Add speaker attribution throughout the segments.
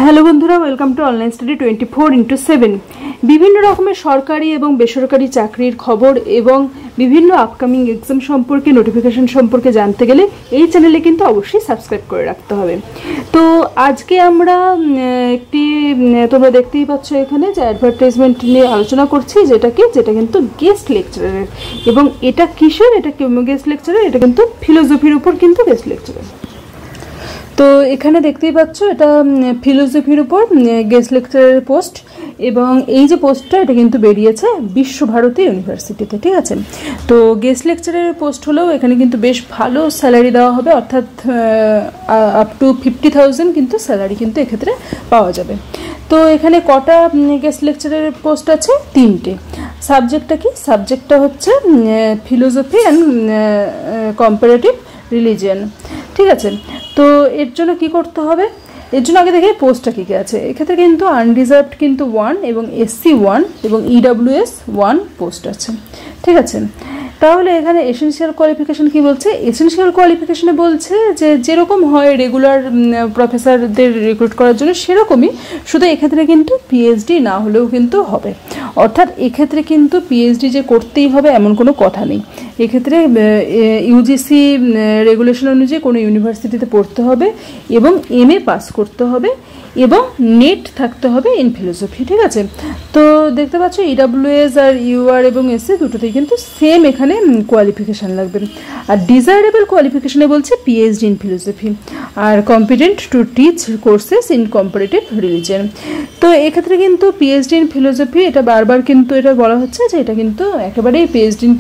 Speaker 1: Hello বন্ধুরা, welcome to online study 24x7। বিভিন্ন রকমের সরকারি এবং বেসরকারি চাকরির খবর এবং বিভিন্ন আপকামিং এক্সাম সম্পর্কে নোটিফিকেশন সম্পর্কে জানতে গেলে এই চ্যানেলে কিন্তু অবশ্যই সাবস্ক্রাইব করে রাখতে হবে। তো আজকে আমরা একটি তোমরা দেখতেই পাচ্ছ এখানে যে অ্যাডভার্টাইজমেন্ট নিয়ে আলোচনা করছি, যেটা কিন্তু গেস্ট লেকচারারের। এবং এটা কিসের? এটা গেস্ট লেকচারার, এটা কিন্তু ফিলোসফির উপর কিন্তু গেস্ট লেকচারার। তো এখানে দেখতেই পাচ্ছ এটা ফিলোসফির উপর গেস্ট লেকচারের পোস্ট, এবং এই যে পোস্টটা এটা কিন্তু বেরিয়েছে বিশ্বভারতী ইউনিভার্সিটিতে। ঠিক আছে, তো গেস্ট লেকচারের পোস্ট হলেও এখানে কিন্তু বেশ ভালো স্যালারি দেওয়া হবে, অর্থাৎ আপ টু 50,000 কিন্তু স্যালারি কিন্তু এক্ষেত্রে পাওয়া যাবে। তো এখানে কটা গেস্ট লেকচারের পোস্ট আছে? 3টে। সাবজেক্টটা কি? সাবজেক্টটা হচ্ছে ফিলোসফি অ্যান্ড কম্পারেটিভ রিলিজিয়ান। ঠিক আছে, তো এর জন্য কি করতে হবে? এর জন্য আগে দেখে পোস্টটা কী কী আছে। এক্ষেত্রে কিন্তু আনরিজার্ভড কিন্তু 1 এবং SC 1 এবং EWS 1 পোস্ট আছে। ঠিক আছে, তাহলে এখানে এসেনশিয়াল কোয়ালিফিকেশন কি বলছে? এসেনশিয়াল কোয়ালিফিকেশনে বলছে যে যেরকম হয় রেগুলার প্রফেসরদের রিক্রুট করার জন্য সেরকমই, শুধু এক্ষেত্রে কিন্তু PhD না হলেও কিন্তু হবে। অর্থাৎ এক্ষেত্রে কিন্তু PhD যে করতেই হবে এমন কোনো কথা নেই। এক্ষেত্রে UGC রেগুলেশন অনুযায়ী কোনো ইউনিভার্সিটিতে পড়তে হবে এবং MA পাস করতে হবে এবং নেট থাকতে হবে ইন ফিলোসফি। ঠিক আছে, তো দেখতে পাচ্ছ EWS আর UR এবং SC দুটোতেই কিন্তু সেম এখানে কোয়ালিফিকেশান লাগবে। আর ডিজায়ারেবল কোয়ালিফিকেশানে বলছে PhD ইন ফিলোসফি আর competent to teach courses in comparative religion. তো এক্ষেত্রে কিন্তু PhD ইন ফিলোসফি এটা বারবার কিন্তু এটা বলা হচ্ছে যে এটা কিন্তু একেবারেই PhD ইন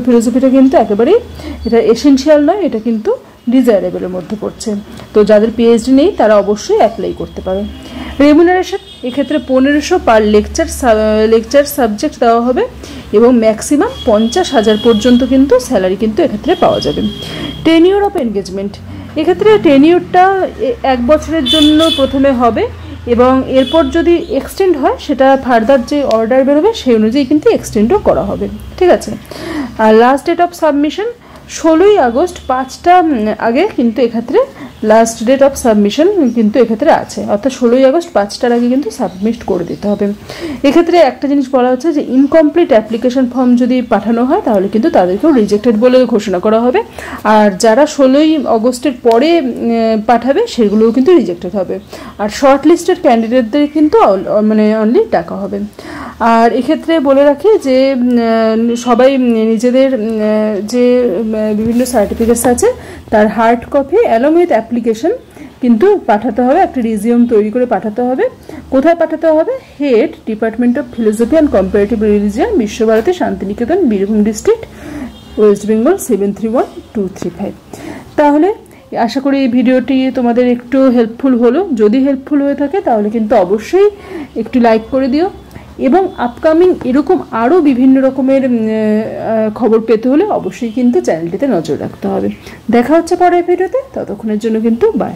Speaker 1: ফিলোসফিটা কিন্তু একেবারেই এটা এসেনশিয়াল নয়, এটা কিন্তু ডিজায়ারেবলের মধ্যে পড়ছে। তো যাদের PhD নেই তারা অবশ্যই অ্যাপ্লাই করতে পারে। রেমুনারেশন এক্ষেত্রে 1500 পার লেকচার সাবজেক্ট দেওয়া হবে এবং ম্যাক্সিমাম 50,000 পর্যন্ত কিন্তু স্যালারি কিন্তু এক্ষেত্রে পাওয়া যাবে। টেনিউর অফ এনগেজমেন্ট, এক্ষেত্রে টেনিউরটা 1 বছরের জন্য প্রথমে হবে এবং এরপর যদি এক্সটেন্ড হয় সেটা ফার্দার যে অর্ডার বেরোবে সেই অনুযায়ী কিন্তু এক্সটেন্ডও করা হবে। ঠিক আছে, আর লাস্ট ডেট অফ সাবমিশন 16ই আগস্ট 5টা আগে কিন্তু এক্ষেত্রে লাস্ট ডেট অফ সাবমিশন কিন্তু এক্ষেত্রে আছে, অর্থাৎ 16ই আগস্ট 5টার আগে কিন্তু সাবমিট করে দিতে হবে। এক্ষেত্রে একটা জিনিস বলা হচ্ছে যে ইনকমপ্লিট অ্যাপ্লিকেশন ফর্ম যদি পাঠানো হয় তাহলে কিন্তু তাদেরকেও রিজেক্টেড বলে ঘোষণা করা হবে, আর যারা 16ই আগস্টের পরে পাঠাবে সেগুলোও কিন্তু রিজেক্টেড হবে। আর শর্ট লিস্টেড ক্যান্ডিডেটদের কিন্তু অনলি ডাকা হবে। আর এক্ষেত্রে বলে রাখি যে সবাই নিজেদের যে বিভিন্ন সার্টিফিকেটস আছে তার hard copy along with application কিন্তু পাঠাতে হবে, একটা রিজিউম তৈরি করে পাঠাতে হবে। কোথায় পাঠাতে হবে? Head department of philosophy and comparative religion, Visvabharati, Santiniketan, Birbhum district, west Bengal 731235। তাহলে আশা করি এই ভিডিওটি তোমাদের একটু হেল্পফুল হলো। যদি হেল্পফুল হয়ে থাকে তাহলে কিন্তু অবশ্যই একটু লাইক করে দিও এবং আপকামিং এরকম আরও বিভিন্ন রকমের খবর পেতে হলে অবশ্যই কিন্তু চ্যানেলটিতে নজর রাখতে হবে। দেখা হচ্ছে পরের ভিডিওতে, ততক্ষণের জন্য কিন্তু বাই।